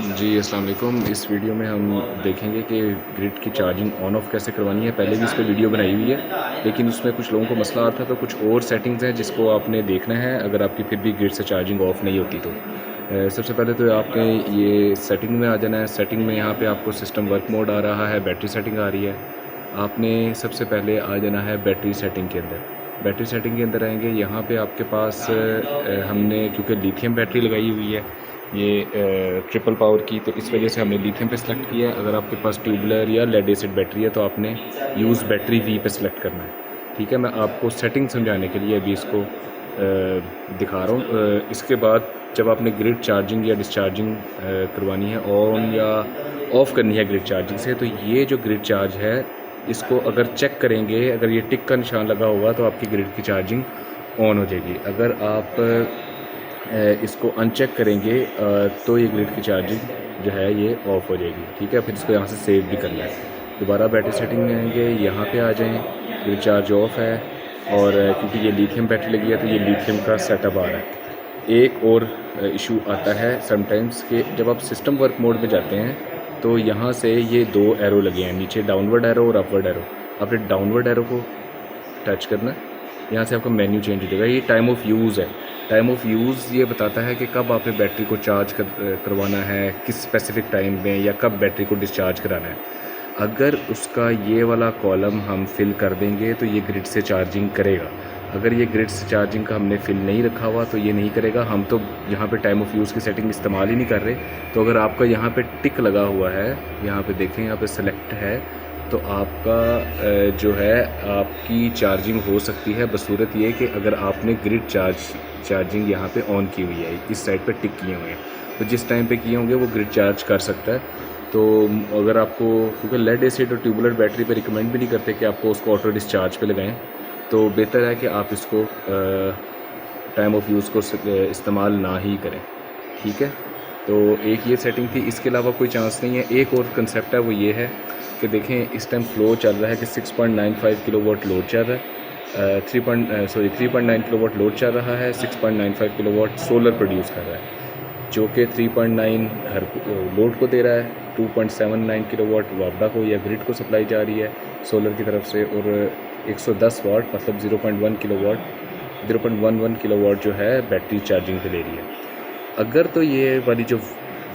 जी, अस्सलाम वालेकुम। इस वीडियो में हम देखेंगे कि ग्रिड की चार्जिंग ऑन ऑफ़ कैसे करवानी है। पहले भी इस पे वीडियो बनाई हुई है, लेकिन उसमें कुछ लोगों को मसला आता है, तो कुछ और सेटिंग्स हैं जिसको आपने देखना है अगर आपकी फिर भी ग्रिड से चार्जिंग ऑफ़ नहीं होती तो। सबसे पहले तो आपने ये सेटिंग में आ जाना है। सेटिंग में यहाँ पे आपको सिस्टम वर्क मोड आ रहा है, बैटरी सेटिंग आ रही है। आपने सबसे पहले आ जाना है बैटरी सेटिंग के अंदर। बैटरी सेटिंग के अंदर आएँगे, यहाँ पे आपके पास हमने क्योंकि लिथियम बैटरी लगाई हुई है ये ट्रिपल पावर की, तो इस वजह से हमने लिथियम पे सेलेक्ट किया है। अगर आपके पास ट्यूबलर या लेड एसिड बैटरी है तो आपने यूज़ बैटरी वी पे सेलेक्ट करना है। ठीक है, मैं आपको सेटिंग समझाने के लिए अभी इसको दिखा रहा हूँ। इसके बाद जब आपने ग्रिड चार्जिंग या डिस्चार्जिंग करवानी है, ऑन या ऑफ़ करनी है ग्रिड चार्जिंग से, तो ये जो ग्रिड चार्ज है इसको अगर चेक करेंगे, अगर ये टिक का निशान लगा होगा तो आपकी ग्रिड की चार्जिंग ऑन हो जाएगी। अगर आप इसको अनचेक करेंगे तो ये ग्रिड की चार्जिंग जो है ये ऑफ़ हो जाएगी। ठीक है, फिर इसको यहाँ से सेव भी करना है। दोबारा बैटरी सेटिंग में आएंगे, यहाँ पे आ जाएं, ग्रिड चार्ज ऑफ़ है और क्योंकि ये लिथियम बैटरी लगी है तो ये लिथियम का सेटअप आ रहा है। एक और इशू आता है समटाइम्स कि जब आप सिस्टम वर्क मोड में जाते हैं तो यहाँ से ये 2 एरो लगे हैं, नीचे डाउनवर्ड एरो और अपवर्ड एरो। आपने डाउनवर्ड एरो को टच करना है, यहाँ से आपका मेन्यू चेंज हो जाएगा। ये टाइम ऑफ़ यूज़ है। टाइम ऑफ़ यूज़ ये बताता है कि कब आपने बैटरी को चार्ज करवाना है, किस स्पेसिफ़िक टाइम में, या कब बैटरी को डिस्चार्ज कराना है। अगर उसका ये वाला कॉलम हम फिल कर देंगे तो ये ग्रिड से चार्जिंग करेगा। अगर ये ग्रिड से चार्जिंग का हमने फिल नहीं रखा हुआ तो ये नहीं करेगा। हम तो यहाँ पे टाइम ऑफ़ यूज़ की सेटिंग इस्तेमाल ही नहीं कर रहे। तो अगर आपका यहाँ पे टिक लगा हुआ है, यहाँ पे देखें, यहाँ पे सेलेक्ट है, तो आपका जो है आपकी चार्जिंग हो सकती है बसूरत ये कि अगर आपने ग्रिड चार्जिंग यहाँ पे ऑन की हुई है, इस साइड पे टिक किए हुए हैं, तो जिस टाइम पे किए होंगे वो ग्रिड चार्ज कर सकता है। तो अगर आपको, क्योंकि लेड एसिड और ट्यूबुलर बैटरी पे रिकमेंड भी नहीं करते कि आपको उसको ऑटो डिस्चार्ज पे लगाएं, तो बेहतर है कि आप इसको टाइम ऑफ़ यूज़ को इस्तेमाल ना ही करें। ठीक है, तो एक ये सेटिंग थी, इसके अलावा कोई चांस नहीं है। एक और कंसेप्ट है, वो ये है कि देखें इस टाइम फ्लो चल रहा है कि 6.95 किलोवाट लोड चल रहा है, 3.9 किलोवाट लोड चल रहा है, 6.95 किलोवाट सोलर प्रोड्यूस कर रहा है, जो कि 3.9 घर लोड को दे रहा है, 2.79 किलोवाट वापडा को या ग्रिड को सप्लाई जा रही है सोलर की तरफ से, और 110 वाट मतलब 0.11 किलोवाट जो है बैटरी चार्जिंग पे ले रही है। अगर तो ये वाली जो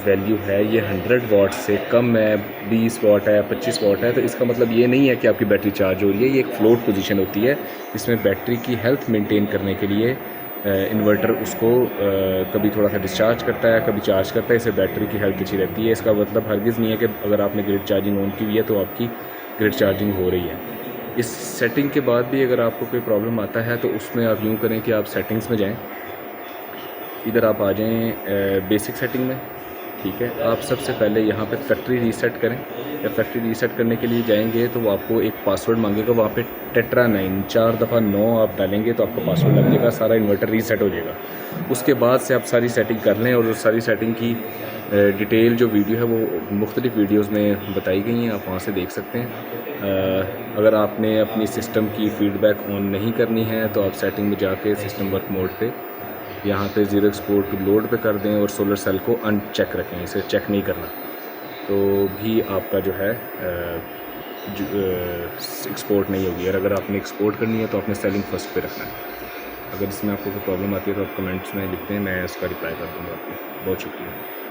वैल्यू है ये 100 वाट से कम है, 20 वाट है, 25 वाट है, तो इसका मतलब ये नहीं है कि आपकी बैटरी चार्ज हो रही है। ये एक फ्लोट पोजीशन होती है, इसमें बैटरी की हेल्थ मेंटेन करने के लिए इन्वर्टर उसको कभी थोड़ा सा डिस्चार्ज करता है, कभी चार्ज करता है, इससे बैटरी की हेल्थ अच्छी रहती है। इसका मतलब हरगिज़ नहीं है कि अगर आपने ग्रिड चार्जिंग ऑन की हुई है तो आपकी ग्रिड चार्जिंग हो रही है। इस सेटिंग के बाद भी अगर आपको कोई प्रॉब्लम आता है तो उसमें आप यूँ करें कि आप सेटिंग्स में जाएँ, इधर आप आ जाएँ बेसिक सेटिंग में। ठीक है, आप सबसे पहले यहाँ पे फैक्ट्री रीसेट करें। या फैक्ट्री रीसेट करने के लिए जाएंगे तो वो आपको एक पासवर्ड मांगेगा, वहाँ पे टेट्रा 9 4 दफ़ा 9 आप डालेंगे तो आपका पासवर्ड लग जाएगा, सारा इन्वर्टर रीसेट हो जाएगा। उसके बाद से आप सारी सेटिंग कर लें, और सारी सेटिंग की डिटेल जो वीडियो है वो मुख्तलिफ़ वीडियोज़ में बताई गई हैं, आप वहाँ से देख सकते हैं। अगर आपने अपनी सिस्टम की फ़ीडबैक ऑन नहीं करनी है तो आप सेटिंग में जाके सिस्टम वर्क मोड पे यहाँ पे ज़ीरो एक्सपोर्ट टू लोड पे कर दें और सोलर सेल को अनचेक रखें, इसे चेक नहीं करना, तो भी आपका जो है एक्सपोर्ट नहीं होगी। और अगर आपने एक्सपोर्ट करनी है तो आपने सेलिंग फर्स्ट पे रखना है। अगर इसमें आपको कोई प्रॉब्लम आती है तो आप कमेंट्स में लिखते हैं, मैं उसका रिप्लाई कर दूँगा आपको। बहुत शुक्रिया।